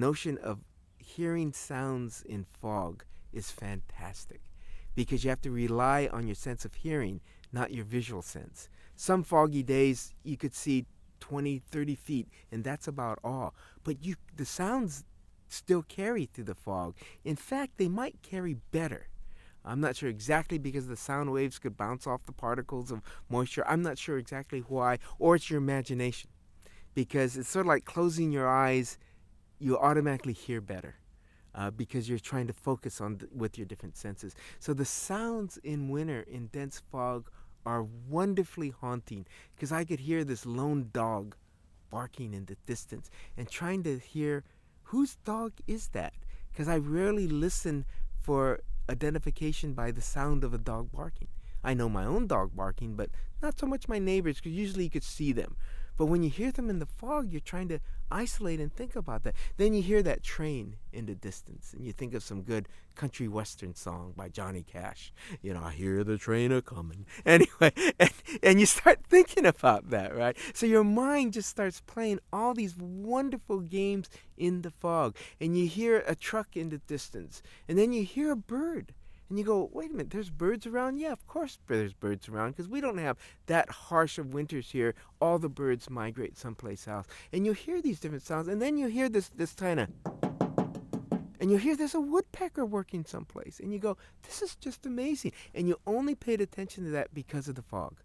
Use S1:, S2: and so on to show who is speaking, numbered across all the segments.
S1: notion of hearing sounds in fog is fantastic because you have to rely on your sense of hearing, not your visual sense. Some foggy days you could see 20, 30 feet, and that's about all. But the sounds still carry through the fog. In fact, they might carry better. I'm not sure exactly because the sound waves could bounce off the particles of moisture. I'm not sure exactly why, or it's your imagination. Because it's sort of like closing your eyes, you automatically hear better. Because you're trying to focus on with your different senses. So the sounds in winter in dense fog are wonderfully haunting because I could hear this lone dog barking in the distance and trying to hear whose dog is that, because I rarely listen for identification by the sound of a dog barking. I know my own dog barking, but not so much my neighbors, because usually you could see them. But when you hear them in the fog, you're trying to isolate and think about that. Then you hear that train in the distance, and you think of some good country western song by Johnny Cash. You know, I hear the train a-coming. Anyway, and you start thinking about that, right? So your mind just starts playing all these wonderful games in the fog. And you hear a truck in the distance, and then you hear a bird. And you go, wait a minute, there's birds around? Yeah, of course there's birds around, because we don't have that harsh of winters here. All the birds migrate someplace else. And you hear these different sounds, and then you hear this kind of, and you hear there's a woodpecker working someplace. And you go, this is just amazing. And you only paid attention to that because of the fog.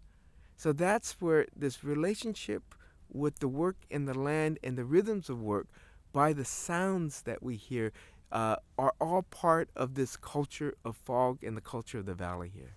S1: So that's where this relationship with the work and the land and the rhythms of work by the sounds that we hear are all part of this culture of fog and the culture of the valley here.